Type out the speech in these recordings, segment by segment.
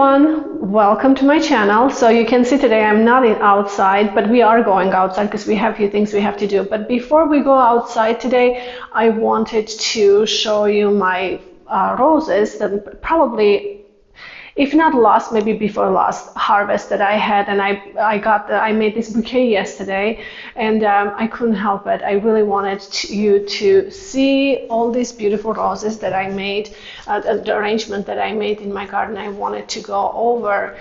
everyone, welcome to my channel. So you can see today I'm not outside, but we are going outside because we have a few things we have to do. But before we go outside today, I wanted to show you my roses that probably, if not last, maybe before last harvest that I had, and I made this bouquet yesterday, and I couldn't help it. I really wanted you to see all these beautiful roses that I made, the arrangement that I made in my garden. I wanted to go over.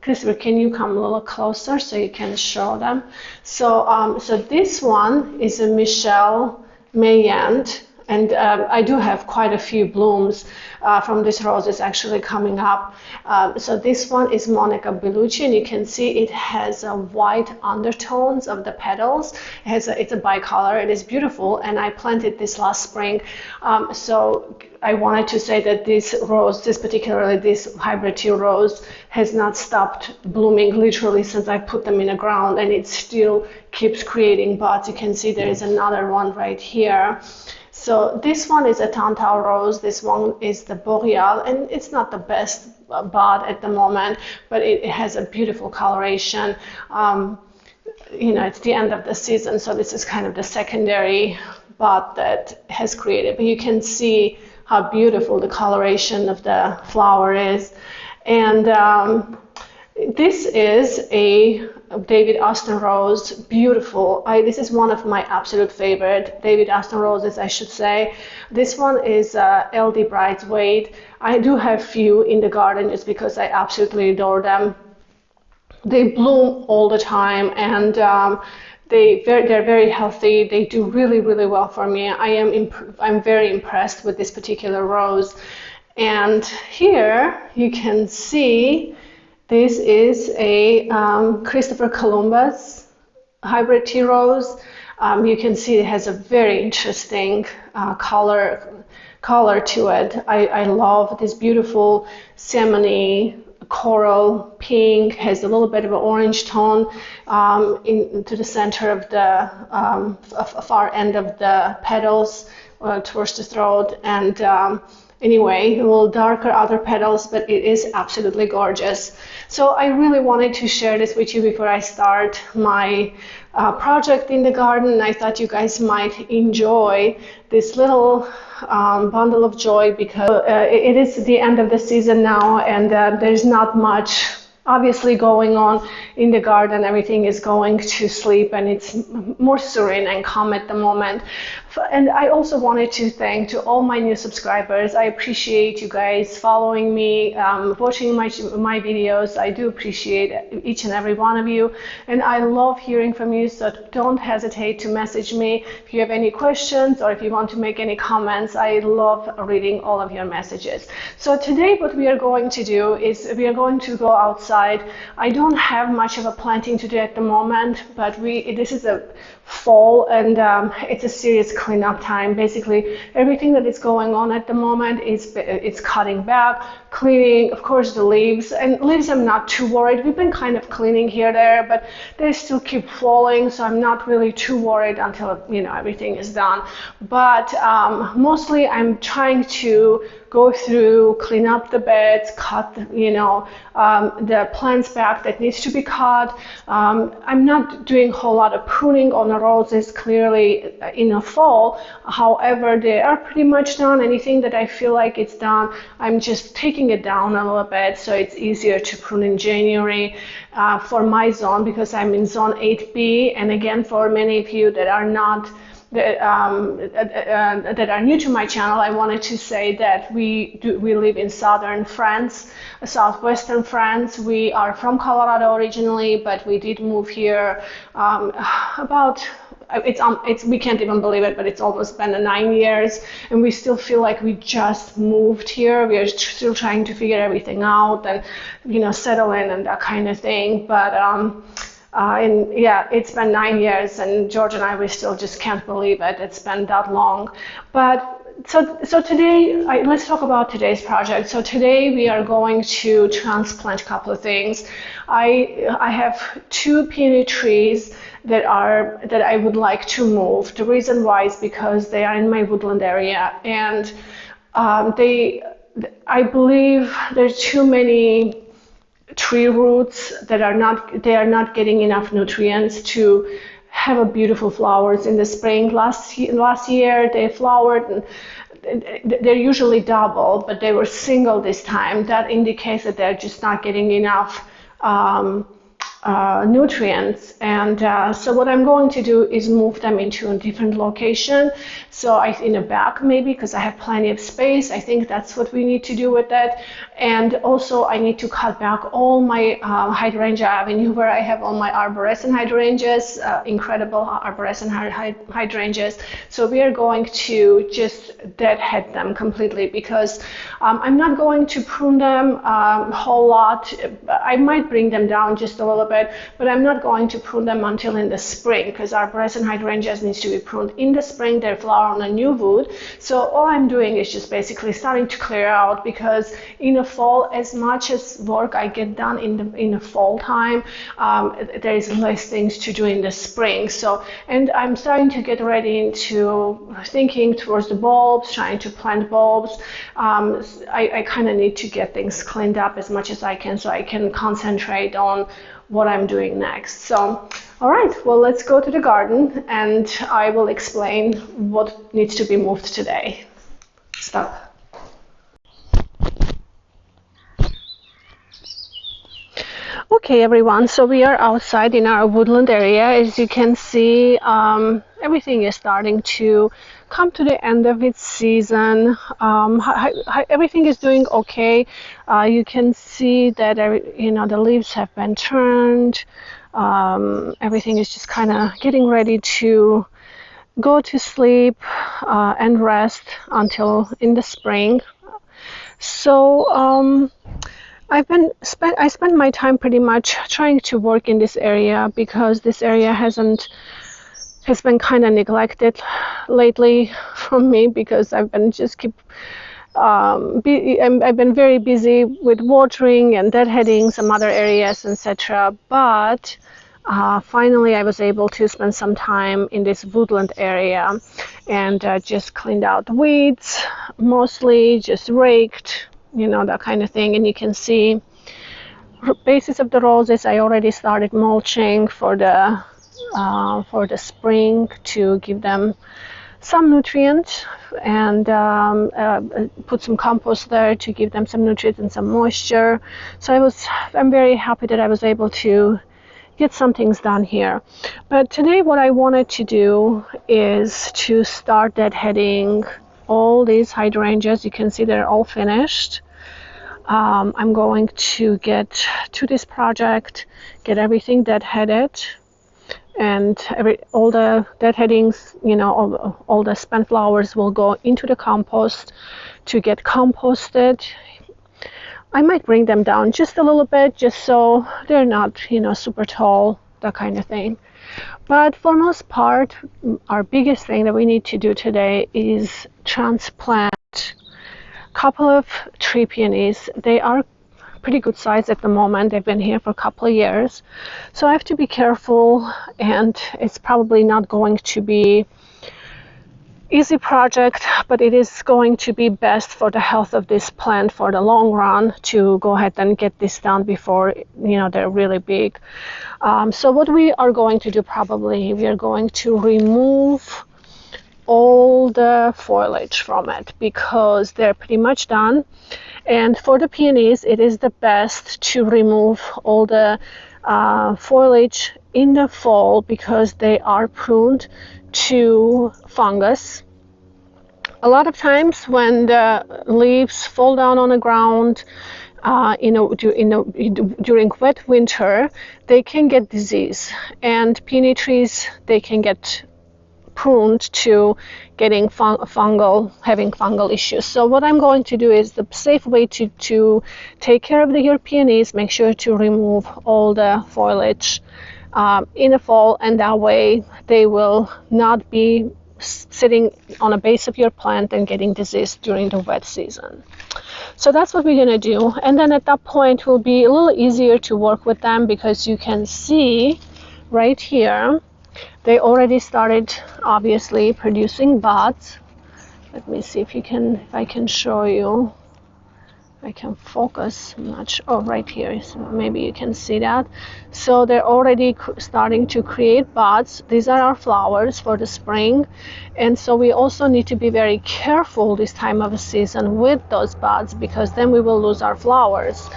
Christopher, can you come a little closer so you can show them? So, so this one is a Michelle Mayant. And I do have quite a few blooms from this roses actually coming up. So this one is Monica Bellucci, and you can see it has white undertones of the petals. It's a bicolor. It is beautiful, and I planted this last spring. So I wanted to say that this rose, particularly this hybrid tea rose, has not stopped blooming literally since I put them in the ground, and it still keeps creating buds. You can see there is another one right here. So this one is a Tantau rose, this one is the Boreal, and it's not the best bud at the moment, but it has a beautiful coloration. You know, it's the end of the season, so this is kind of the secondary bud that has created. But you can see how beautiful the coloration of the flower is. And this is a David Austin rose, beautiful. This is one of my absolute favorite David Austin roses, I should say. This one is LD Bridesmaid. I do have few in the garden just because I absolutely adore them. They bloom all the time, and they're very healthy. They do really, really well for me. I'm very impressed with this particular rose. And here you can see this is a Christopher Columbus hybrid tea rose. You can see it has a very interesting color to it. I love this beautiful salmon coral pink, has a little bit of an orange tone into the center of the far end of the petals towards the throat, and anyway, a little darker outer petals, but it is absolutely gorgeous. So I really wanted to share this with you before I start my project in the garden. I thought you guys might enjoy this little bundle of joy, because it is the end of the season now, and there's not much obviously going on in the garden. Everything is going to sleep, and it's more serene and calm at the moment. And I also wanted to thank to all my new subscribers. I appreciate you guys following me, watching my videos. I do appreciate each and every one of you, and I love hearing from you, so don't hesitate to message me if you have any questions or if you want to make any comments. I love reading all of your messages. So today what we are going to do is we are going to go outside. I don't have much of a planting to do at the moment, but this is a fall, and it's a serious cleanup time. Basically everything that is going on at the moment is it's cutting back, cleaning, of course, the leaves. And leaves I'm not too worried. We've been kind of cleaning here there, but they still keep falling, so I'm not really too worried until, you know, everything is done. But mostly I'm trying to go through, clean up the beds, cut, you know, the plants back that needs to be cut. I'm not doing a whole lot of pruning on the roses clearly in the fall. However, they are pretty much done. Anything that I feel like it's done, I'm just taking it down a little bit so it's easier to prune in January for my zone, because I'm in zone 8B. And again, for many of you that are not that are new to my channel, I wanted to say that we live in southern France, southwestern France. We are from Colorado originally, but we did move here we can't even believe it, but it's almost been 9 years, and we still feel like we just moved here. We are still trying to figure everything out and, you know, settle in and that kind of thing. But and yeah, it's been 9 years, and George and I, we still just can't believe it. It's been that long. But so today, let's talk about today's project. So today we are going to transplant a couple of things. I have 2 peony trees that I would like to move. The reason why is because they are in my woodland area, and they I believe there's too many tree roots that are not getting enough nutrients to have a beautiful flowers in the spring. Last year they flowered, and they're usually double, but they were single this time. That indicates that they're just not getting enough nutrients. And so what I'm going to do is move them into a different location. So in the back maybe, because I have plenty of space. I think that's what we need to do with that. And also I need to cut back all my Hydrangea Avenue, where I have all my arborescent hydrangeas, incredible arborescent hydrangeas. So we are going to just deadhead them completely, because I'm not going to prune them a whole lot. I might bring them down just a little bit, but I'm not going to prune them until in the spring, because arborescent hydrangeas needs to be pruned in the spring. They flower on a new wood. So all I'm doing is just basically starting to clear out, because in the fall, as much as work I get done in the fall time, there is less things to do in the spring. So, and I'm starting to get ready into thinking towards the bulbs, trying to plant bulbs. I kind of need to get things cleaned up as much as I can, so I can concentrate on what I'm doing next. So, all right, well, let's go to the garden and I will explain what needs to be moved today. Stop. Okay, everyone, so we are outside in our woodland area. As you can see, everything is starting to come to the end of its season. Everything is doing okay. You can see that the leaves have been turned. Everything is just kind of getting ready to go to sleep and rest until in the spring. So I spent my time pretty much trying to work in this area, because this area has been kind of neglected lately from me, because I've been I've been very busy with watering and deadheading some other areas, etc. But finally I was able to spend some time in this woodland area and just cleaned out weeds, mostly just raked, that kind of thing. And you can see bases of the roses I already started mulching for the spring to give them some nutrients, and put some compost there to give them some nutrients and some moisture. So I'm very happy that I was able to get some things done here. But today what I wanted to do is to start deadheading all these hydrangeas. You can see they're all finished. I'm going to get to this project, get everything deadheaded, and all the deadheadings, all the spent flowers will go into the compost to get composted. I might bring them down just a little bit, just so they're not, super tall, that kind of thing. But for most part, our biggest thing that we need to do today is transplant a couple of tree peonies. They are pretty good size at the moment. They've been here for a couple of years. So I have to be careful, and it's probably not going to be easy project, but it is going to be best for the health of this plant for the long run to go ahead and get this done before they're really big. So what we are going to do, probably we are going to remove all the foliage from it, because they're pretty much done. And for the peonies, it is the best to remove all the foliage in the fall, because they are pruned to fungus. A lot of times when the leaves fall down on the ground, during wet winter, they can get disease, and peony trees, they can get pruned to having fungal issues. So what I'm going to do is the safe way to take care of your peonies, make sure to remove all the foliage in the fall, and that way they will not be sitting on a base of your plant and getting disease during the wet season. So that's what we're going to do, and then at that point it will be a little easier to work with them, because you can see right here they already started obviously producing buds. Let me see if I can show you. I can focus much. Oh, right here, so maybe you can see that. So they're already starting to create buds. These are our flowers for the spring, and so we also need to be very careful this time of the season with those buds, because then we will lose our flowers.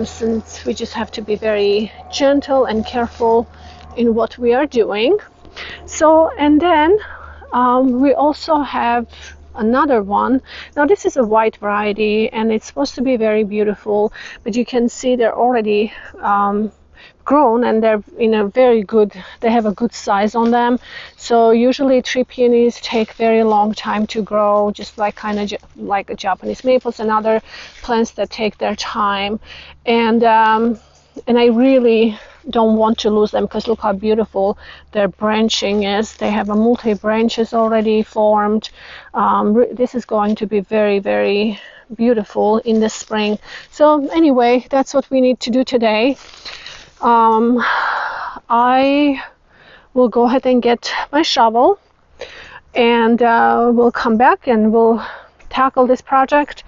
Since we just have to be very gentle and careful in what we are doing. So, and then we also have another one. Now this is a white variety and it's supposed to be very beautiful, but you can see they're already grown and they're in a very good, they have a good size on them. So usually tree peonies take very long time to grow, just like kind of like Japanese maples and other plants that take their time. And I really don't want to lose them, because look how beautiful their branching is. They have a multi branches already formed. This is going to be very, very beautiful in the spring. So anyway, that's what we need to do today. I will go ahead and get my shovel, and we'll come back and we'll tackle this project.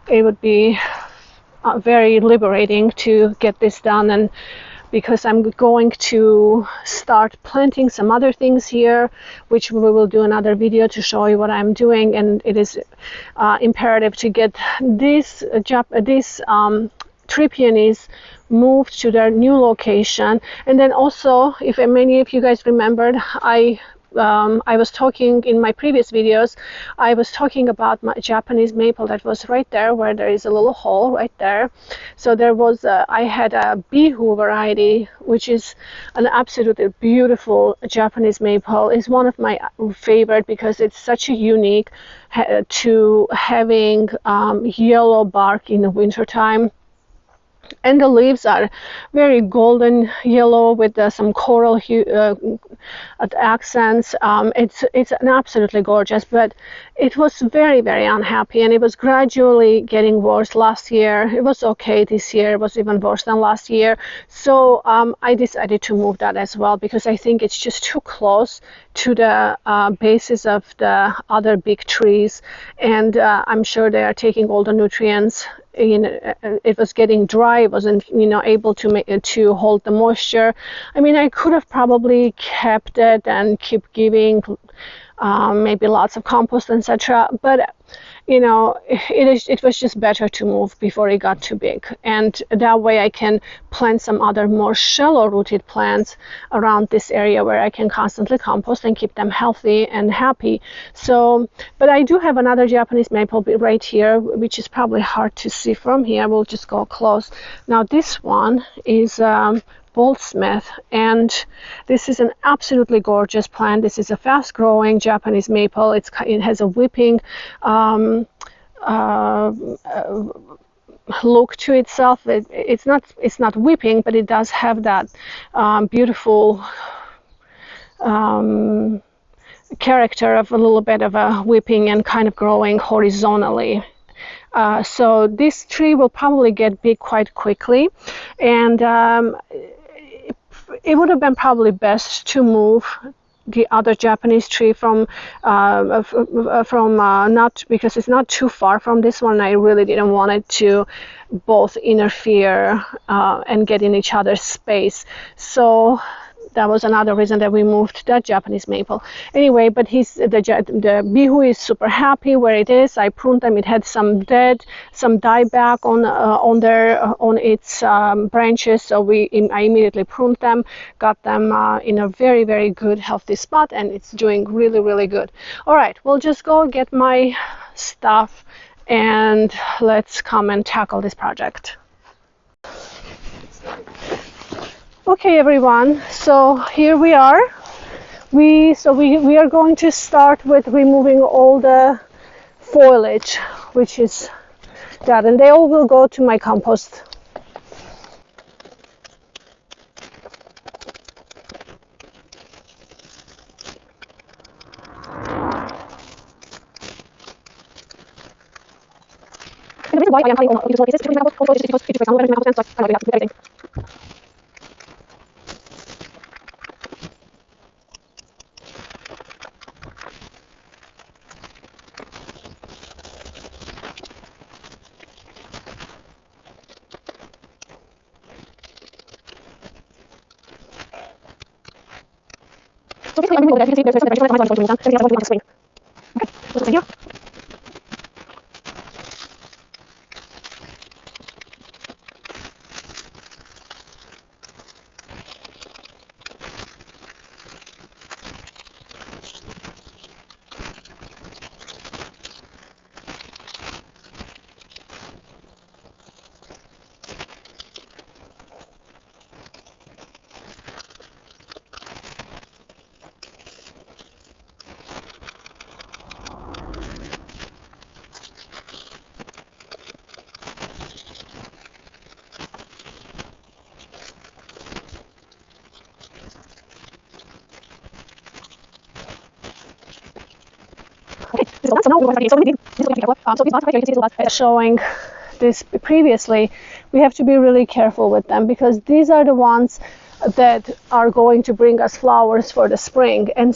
It would be very liberating to get this done, and because I'm going to start planting some other things here, which we will do another video to show you what I'm doing. And it is imperative to get these tree peonies moved to their new location. And then also, if many of you guys remembered, I was talking in my previous videos, I was talking about my Japanese maple that was right there where there is a little hole right there. So there was I had a Bihu variety, which is an absolutely beautiful Japanese maple. It's one of my favorite because it's such a unique to having yellow bark in the wintertime. And the leaves are very golden yellow with some coral hue accents. It's an absolutely gorgeous, but it was very, very unhappy, and it was gradually getting worse last year. It was okay this year. It was even worse than last year. So I decided to move that as well, because I think it's just too close to the bases of the other big trees, and I'm sure they are taking all the nutrients. It was getting dry. It wasn't, able to hold the moisture. I mean, I could have probably kept it and keep giving maybe lots of compost, etc. But it was just better to move before it got too big, and that way I can plant some other more shallow rooted plants around this area where I can constantly compost and keep them healthy and happy. So, but I do have another Japanese maple right here, which is probably hard to see from here. We'll just go close. Now this one is Boldsmith, and this is an absolutely gorgeous plant. This is a fast-growing Japanese maple. It has a whipping look to itself. It's not whipping, but it does have that beautiful character of a little bit of a whipping and kind of growing horizontally. So this tree will probably get big quite quickly, and it would have been probably best to move the other Japanese tree from not, because it's not too far from this one. I really didn't want it to both interfere and get in each other's space. So that was another reason that we moved that Japanese maple. Anyway, but the Bihu is super happy where it is. I pruned them. It had some dieback on its branches, so I immediately pruned them, got them in a very, very good, healthy spot, and it's doing really, really good. All right, we'll just go get my stuff and let's come and tackle this project. Okay, everyone, so here we are. We are going to start with removing all the foliage, which is that, and they all will go to my compost. And the reason why I am having all these small pieces is because it breaks down very fast, so I kind of have to do everything. So basically, every window that you can see, there's a temperature that I'm going to remove them. Everything else I'm going to spring. Okay, what's in here? So now we're going to start. So this is what you have to be careful. So these buds right here, you can see these buds showing this previously. We have to be really careful with them because these are the ones that are going to bring us flowers for the spring. And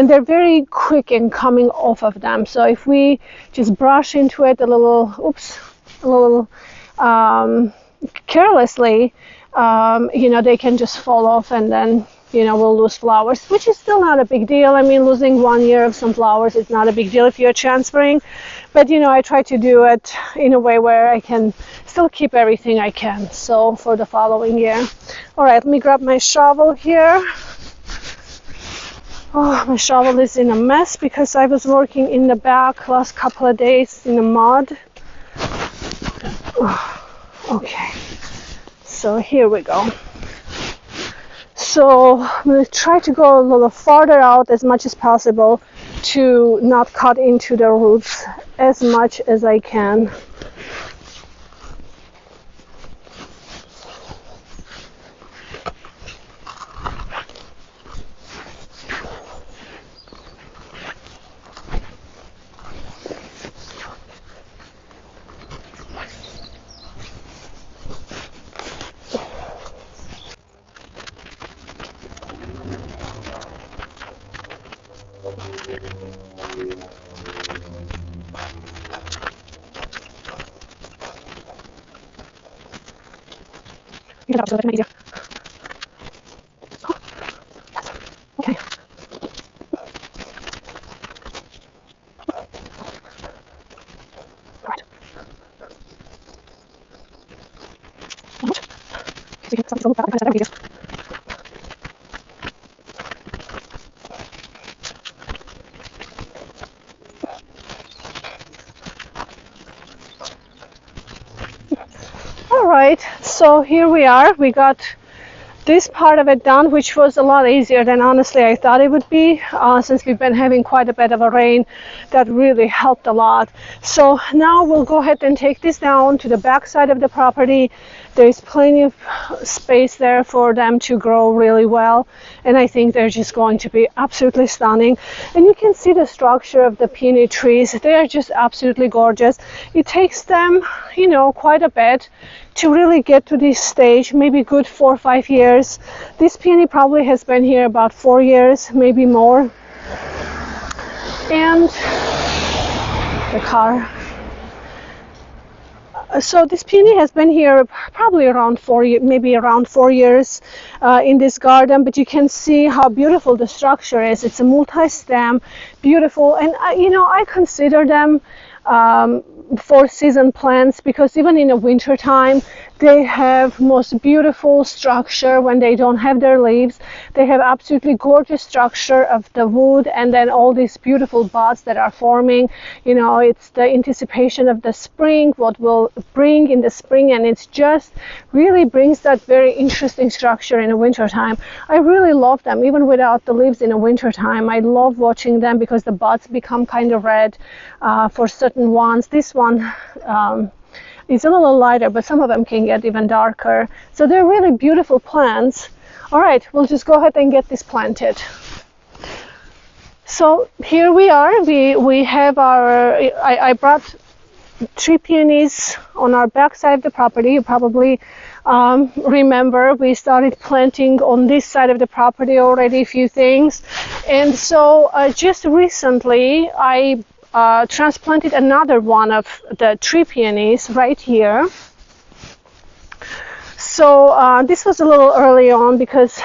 they're very quick in coming off of them. So if we just brush into it a little carelessly, they can just fall off and then we'll lose flowers, which is still not a big deal. I mean, losing 1 year of some flowers is not a big deal if you're transferring. But, I try to do it in a way where I can still keep everything I can. So for the following year. All right, let me grab my shovel here. Oh, my shovel is in a mess because I was working in the back last couple of days in the mud. Oh, okay, so here we go. So I'm going to try to go a little farther out as much as possible to not cut into the roots as much as I can. You can up so that easier. Oh, yes. Okay. All right. So you can stop this a little bit and kind of easier. Alright, so here we are. We got this part of it done, which was a lot easier than honestly I thought it would be, since we've been having quite a bit of a rain. That really helped a lot. So now we'll go ahead and take this down to the back side of the property. There's plenty of space there for them to grow really well, and I think they're just going to be absolutely stunning. And you can see the structure of the peony trees. They are just absolutely gorgeous. It takes them, quite a bit to really get to this stage, maybe good 4 or 5 years. This peony probably has been here about 4 years, maybe more. And the car. So this peony has been here probably around 4 years, maybe around 4 years in this garden, but you can see how beautiful the structure is. It's a multi-stem, beautiful, and I consider them 4-season plants because even in the winter time they have most beautiful structure when they don't have their leaves. They have absolutely gorgeous structure of the wood, and then all these beautiful buds that are forming. It's the anticipation of the spring, what will bring in the spring, and it's just really brings that very interesting structure in the winter time. I really love them even without the leaves in the winter time. I love watching them because the buds become kind of red for certain ones. This one is a little lighter, but some of them can get even darker. So they're really beautiful plants. All right, we'll just go ahead and get this planted. So here we are. We have our, I brought 3 peonies on our back side of the property. You probably remember we started planting on this side of the property already a few things. And so just recently I transplanted another one of the 3 peonies right here. So this was a little early on because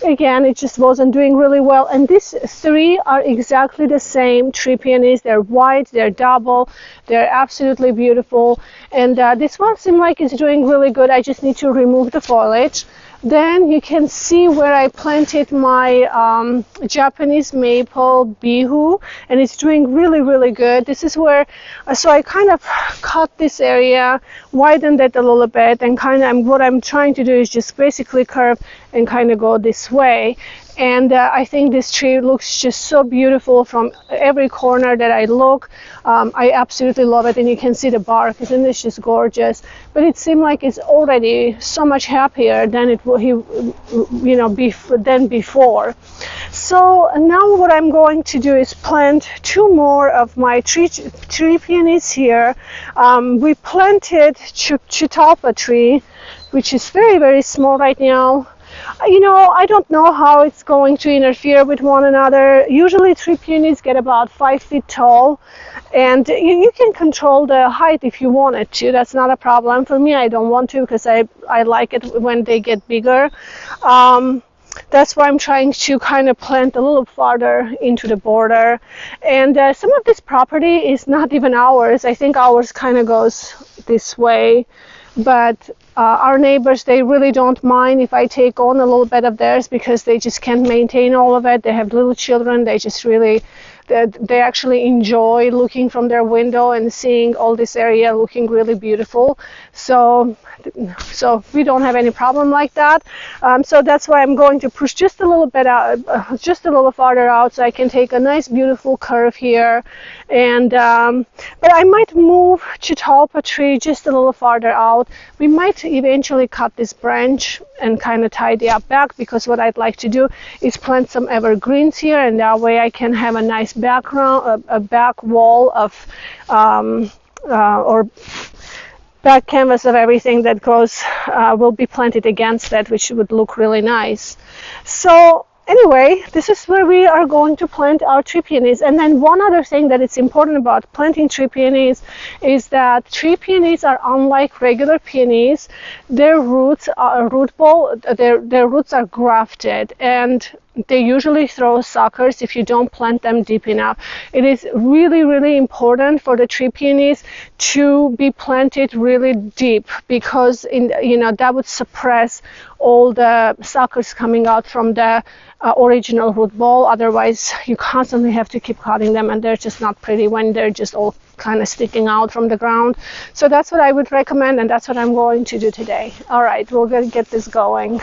again, it just wasn't doing really well. And these three are exactly the same tree peonies. They're white, they're double, they're absolutely beautiful. And this one seemed like it's doing really good. I just need to remove the foliage. Then you can see where I planted my Japanese maple bihu, and it's doing really good. This is where, so I kind of cut this area, widened it a little bit, and kind of what I'm trying to do is just basically curve and kind of go this way. And I think this tree looks just so beautiful from every corner that I look. I absolutely love it, and you can see the bark. Isn't this just gorgeous? But it seemed like it's already so much happier than than before. So now what I'm going to do is plant two more of my tree peonies here. We planted Chitalpa tree, which is very small right now. I don't know how it's going to interfere with one another. Usually tree peonies get about 5 feet tall, and you can control the height if you wanted to. That's not a problem. For me, I don't want to, because I like it when they get bigger. That's why I'm trying to kind of plant a little farther into the border. And some of this property is not even ours. I think ours kind of goes this way. But our neighbors, they really don't mind if I take on a little bit of theirs, because they just can't maintain all of it. They have little children. They just really, they actually enjoy looking from their window and seeing all this area looking really beautiful. So we don't have any problem like that. So that's why I'm going to push just a little bit out, just a little farther out, so I can take a nice beautiful curve here. And but I might move Chitalpa tree just a little farther out. We might eventually cut this branch and kind of tidy up back, because what I'd like to do is plant some evergreens here, and that way I can have a nice background, a back wall of or back canvas of everything that goes will be planted against it, which would look really nice. So anyway, this is where we are going to plant our tree peonies. And then one other thing that it's important about planting tree peonies is that tree peonies are unlike regular peonies. Their roots are their roots are grafted, and they usually throw suckers if you don't plant them deep enough. It is really important for the tree peonies to be planted really deep, because that would suppress all the suckers coming out from the original root ball. Otherwise, you constantly have to keep cutting them, and they're just not pretty when they're just all kind of sticking out from the ground. So that's what I would recommend, and that's what I'm going to do today. All right, we're going to get this going.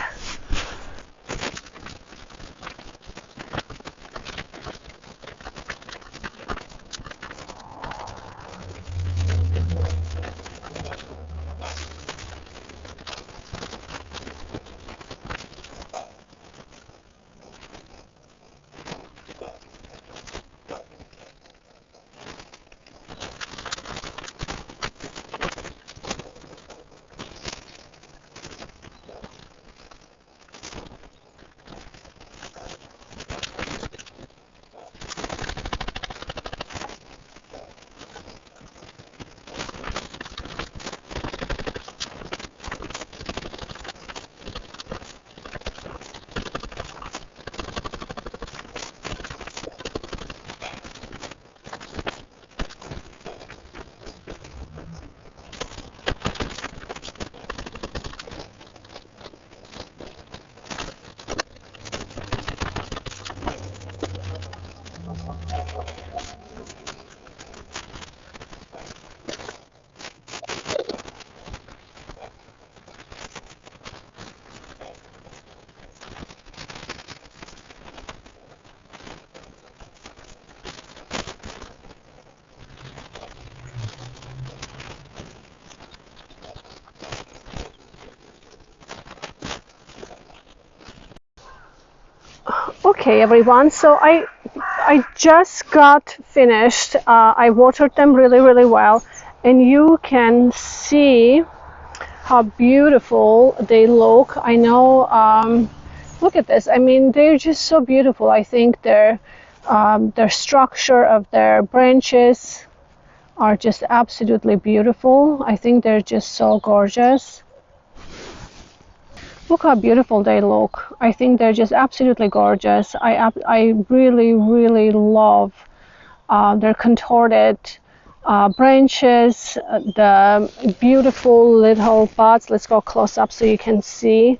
Okay, everyone, so I just got finished. I watered them really well, and you can see how beautiful they look. I know, look at this. I mean, they're just so beautiful. I think their structure of their branches are just absolutely beautiful. I think they're just so gorgeous. Look how beautiful they look. I think they're just absolutely gorgeous. I really, really love their contorted branches, the beautiful little buds. Let's go close up so you can see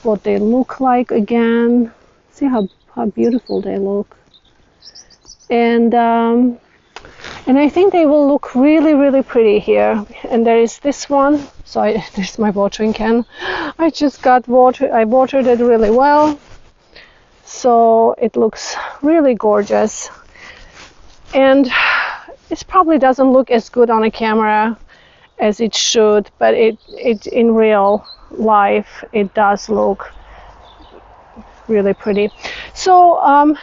what they look like again. See how beautiful they look. And I think they will look really, really pretty here. And there is this one. So there's my watering can. I just got water. I watered it really well. So it looks really gorgeous. And it probably doesn't look as good on a camera as it should, but it in real life it does look really pretty. So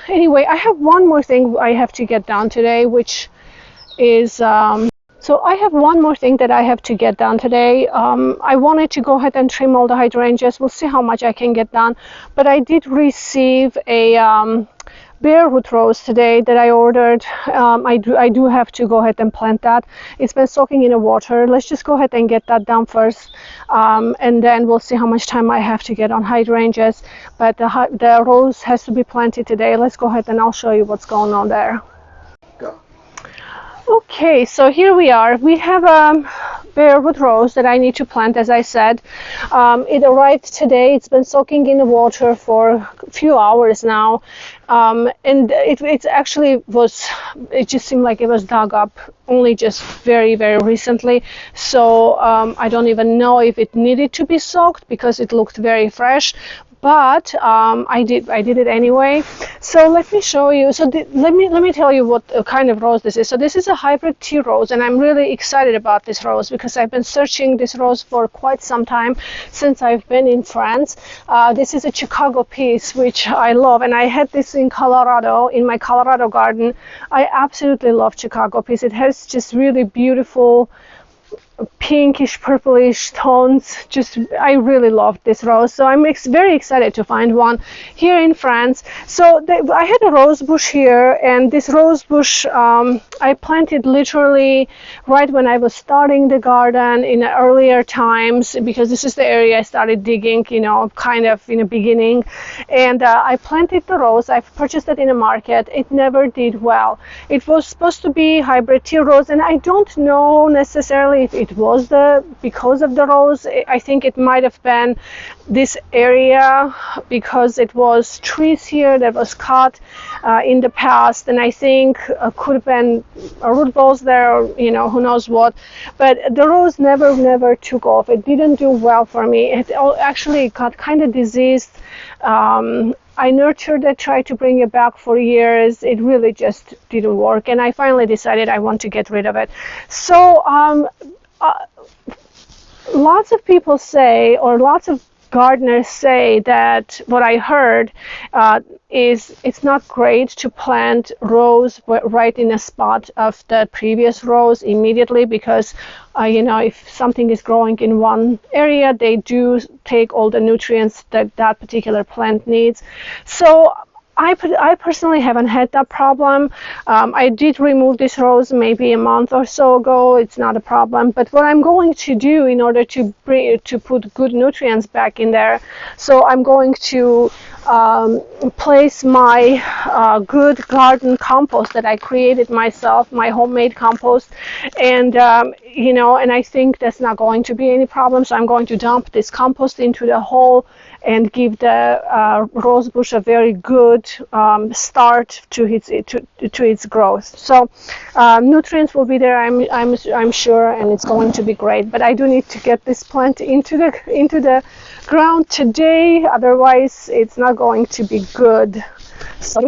anyway, I have one more thing I have to get done today, which is so I have one more thing that I have to get done today. I wanted to go ahead and trim all the hydrangeas. We'll see how much I can get done, but I did receive a bare root rose today that I ordered. I do have to go ahead and plant that. It's been soaking in the water. Let's just go ahead and get that done first, and then we'll see how much time I have to get on hydrangeas. But the rose has to be planted today. Let's go ahead and I'll show you what's going on there. Go. Okay, so here we are. We have a bare root rose that I need to plant, as I said. It arrived today. It's been soaking in the water for a few hours now, and it actually was. It just seemed like it was dug up only just very, very recently. So I don't even know if it needed to be soaked because it looked very fresh. But I did it anyway. So let me show you. So let me tell you what kind of rose this is. So this is a hybrid tea rose, and I'm really excited about this rose because I've been searching this rose for quite some time since I've been in France. This is a Chicago peace, which I love, and I had this in Colorado, in my Colorado garden. I absolutely love Chicago peace. It has just really beautiful pinkish purplish tones. Just I really love this rose, so I'm very excited to find one here in France. So I had a rose bush here, and this rose bush I planted literally right when I was starting the garden in earlier times, because this is the area I started digging, you know, kind of in the beginning. And I planted the rose. I purchased it in a market. It never did well. It was supposed to be hybrid tea rose, and I don't know necessarily if it was because of the rose. I think it might have been this area because it was trees here that was cut in the past, and I think could have been root balls there, or you know, who knows what. But the rose never took off. It didn't do well for me. It actually got kind of diseased. I nurtured it, tried to bring it back for years. It really just didn't work, and I finally decided I want to get rid of it. So lots of people say, or lots of gardeners say, that what I heard is it's not great to plant rose right in a spot of the previous rose immediately, because you know, if something is growing in one area, they do take all the nutrients that that particular plant needs. So I personally haven't had that problem. I did remove this rose maybe a month or so ago. It's not a problem. But what I'm going to do in order to put good nutrients back in there, so I'm going to place my good garden compost that I created myself, my homemade compost, and you know, and I think that's not going to be any problem. So I'm going to dump this compost into the hole and give the rose bush a very good start to its growth. So nutrients will be there, I'm sure, and it's going to be great. But I do need to get this plant into the ground today, otherwise it's not going to be good. So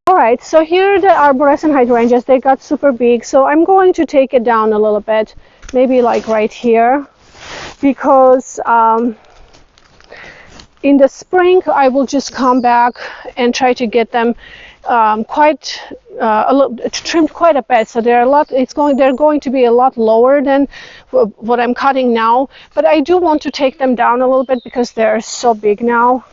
All right, so here are the arborescent hydrangeas. They got super big, so I'm going to take it down a little bit, maybe like right here, because in the spring I will just come back and try to get them quite a little trimmed quite a bit, so they're a lot. They're going to be a lot lower than what I'm cutting now. But I do want to take them down a little bit because they're so big now.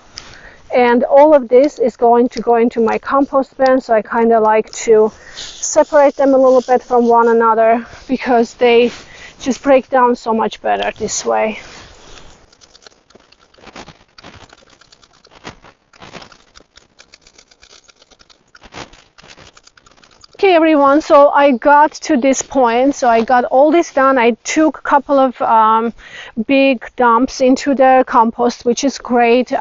And all of this is going to go into my compost bin, so I kind of like to separate them a little bit from one another because they just break down so much better this way. Okay everyone, so I got to this point, so I got all this done. I took a couple of big dumps into the compost, which is great.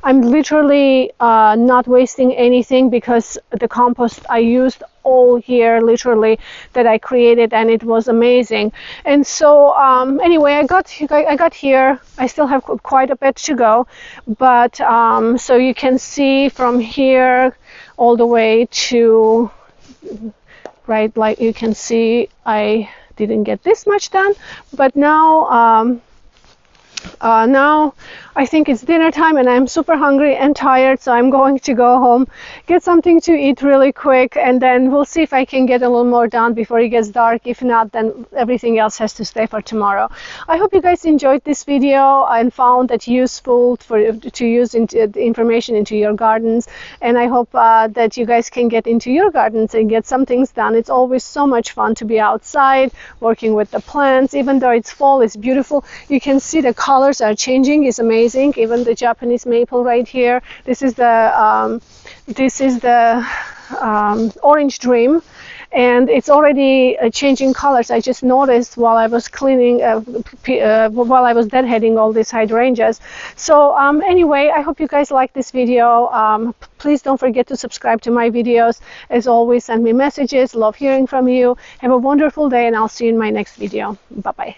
I'm literally not wasting anything because the compost I used all year literally that I created, and it was amazing. And so anyway, I got here. I still have quite a bit to go, but so you can see from here all the way to right, like you can see I didn't get this much done, but now now I think it's dinner time and I'm super hungry and tired, so I'm going to go home, get something to eat really quick, and then we'll see if I can get a little more done before it gets dark. If not, then everything else has to stay for tomorrow. I hope you guys enjoyed this video and found it useful to use information into your gardens, and I hope that you guys can get into your gardens and get some things done. It's always so much fun to be outside working with the plants. Even though it's fall, it's beautiful. You can see the colors are changing. It's amazing. Even the Japanese maple right here. This is the orange dream, and it's already changing colors. I just noticed while I was cleaning, while I was deadheading all these hydrangeas. So anyway, I hope you guys like this video. Please don't forget to subscribe to my videos. As always, send me messages. Love hearing from you. Have a wonderful day, and I'll see you in my next video. Bye-bye.